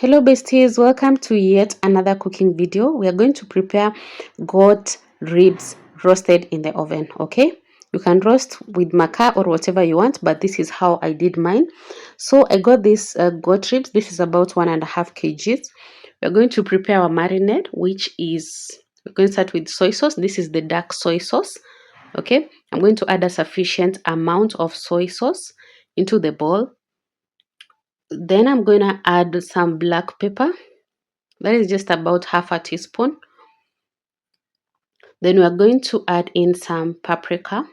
Hello besties, welcome to yet another cooking video. We are going to prepare goat ribs roasted in the oven. Okay, you can roast with maca or whatever you want, but this is how I did mine. So I got this goat ribs. This is about 1.5 kgs. We're going to prepare our marinade, which is, we're going to start with soy sauce. This is the dark soy sauce. Okay, I'm going to add a sufficient amount of soy sauce into the bowl. Then I'm going to add some black pepper. That is just about half a teaspoon. Then we are going to add in some paprika.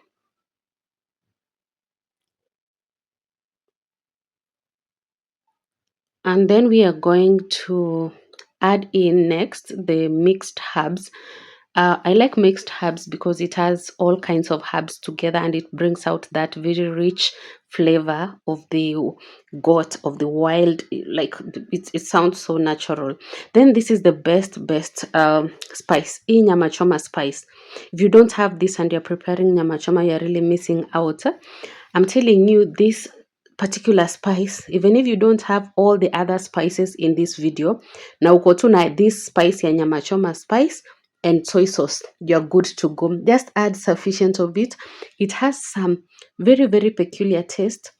And then we are going to add in next the mixed herbs. I like mixed herbs because it has all kinds of herbs together and it brings out that very rich flavor of the goat, of the wild, like it sounds so natural. Then this is the best spice, nyama choma spice. If you don't have this and you're preparing nyama choma, you're really missing out. I'm telling you, this particular spice, even if you don't have all the other spices in this video, na uko tu na this spice ya nyama choma spice and soy sauce, you're good to go. Just add sufficient of it. It has some very peculiar taste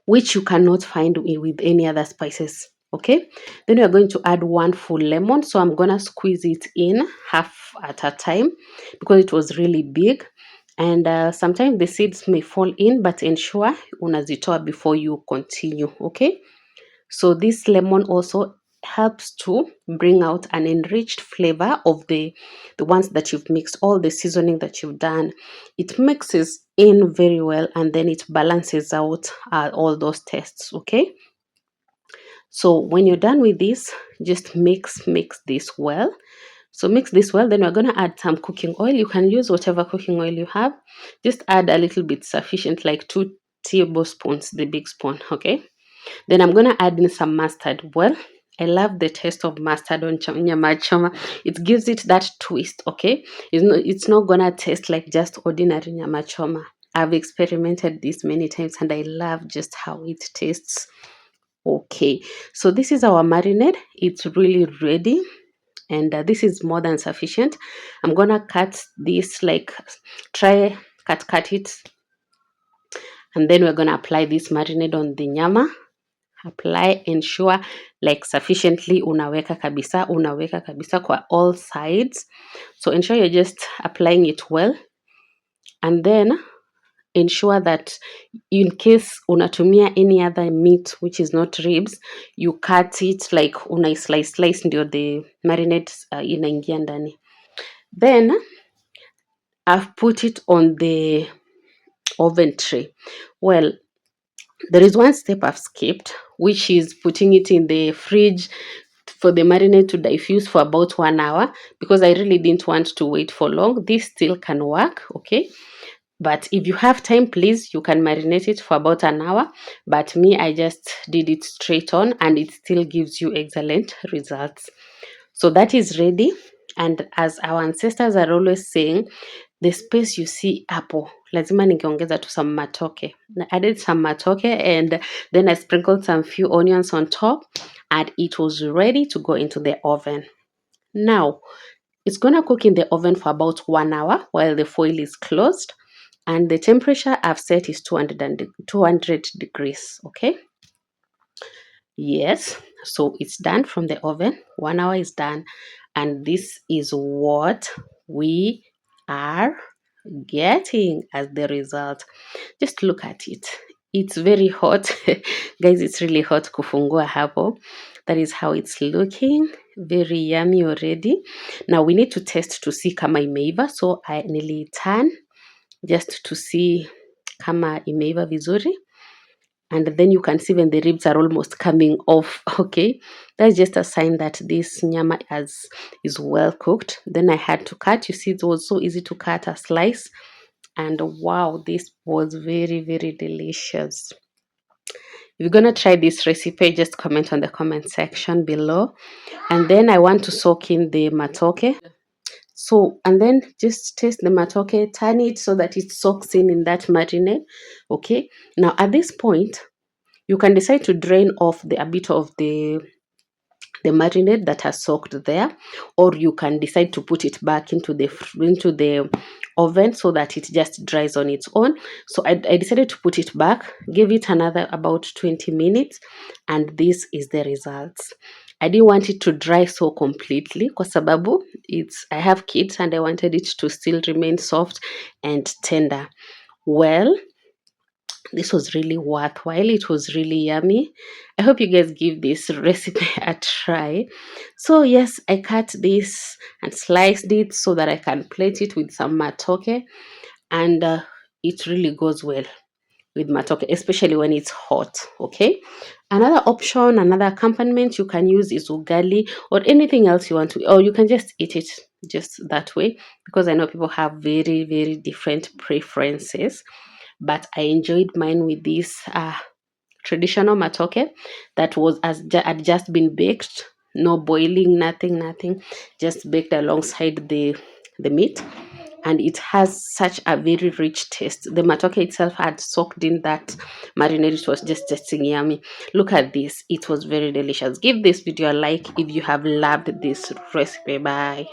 which you cannot find with any other spices. Okay, then we are going to add 1 full lemon. So I'm gonna squeeze it in half at a time because it was really big, and sometimes the seeds may fall in, but ensure unazitoa before you continue. Okay, so this lemon also helps to bring out an enriched flavor of the ones that you've mixed, all the seasoning that you've done. It mixes in very well and then it balances out all those tastes. Okay, so when you're done with this, just mix this well. So mix this well. Then we're going to add some cooking oil. You can use whatever cooking oil you have. Just add a little bit, sufficient, like 2 tablespoons, the big spoon. Okay, then I'm going to add in some mustard. Well, I love the taste of mustard on nyama choma. It gives it that twist. Okay, it's not going to taste like just ordinary nyama choma. I've experimented this many times and I love just how it tastes. Okay, so this is our marinade. It's really ready, and this is more than sufficient. I'm gonna cut this, like try cut it, and then we're gonna apply this marinade on the nyama. Apply, ensure like sufficiently unaweka kabisa kwa all sides. So ensure you're just applying it well, and then ensure that in case unatumia any other meat which is not ribs, you cut it like una slice ndio the marinade inaingia ndani. Then I've put it on the oven tray. Well, there is one step I've skipped, which is putting it in the fridge for the marinade to diffuse for about 1 hour, because I really didn't want to wait for long. This still can work, okay? But if you have time, please, you can marinate it for about an hour. But me, I just did it straight on and it still gives you excellent results. So that is ready. And as our ancestors are always saying, the space you see hapo, lazima ningeongeza to some matoke. I added some matoke and then I sprinkled some few onions on top and it was ready to go into the oven. Now, it's going to cook in the oven for about 1 hour while the foil is closed. And the temperature I've set is 200 degrees. Okay. Yes. So it's done from the oven. 1 hour is done. And this is what we are getting as the result. Just look at it. It's very hot. Guys, it's really hot kufungua hapo. That is how it's looking. Very yummy already. Now we need to test to see kama imeiva. So I nearly turn just to see kama imeiva vizuri. And then you can see when the ribs are almost coming off. Okay, that's just a sign that this nyama is well cooked. Then I had to cut. You see, it was so easy to cut a slice. And wow, this was very delicious. If you're gonna try this recipe, just comment on the comment section below. And then I want to soak in the matoke. So, and then just taste the matoke, turn it so that it soaks in that marinade. Okay, now at this point, you can decide to drain off a bit of the the marinade that has soaked there, or you can decide to put it back into the oven so that it just dries on its own. So I decided to put it back, give it another about 20 minutes, and this is the results. I didn't want it to dry so completely kwa sababu I have kids and I wanted it to still remain soft and tender. Well, this was really worthwhile. It was really yummy. I hope you guys give this recipe a try. So yes, I cut this and sliced it so that I can plate it with some matoke, and it really goes well with matoke, especially when it's hot. Okay. Another option, another accompaniment you can use is ugali or anything else you want to, or you can just eat it just that way, because I know people have very, very different preferences. But I enjoyed mine with this traditional matoke that had just been baked, no boiling, nothing, just baked alongside the meat, and it has such a very rich taste. The matoke itself had soaked in that marinade. It was just tasting yummy. Look at this. It was very delicious. Give this video a like if you have loved this recipe. Bye.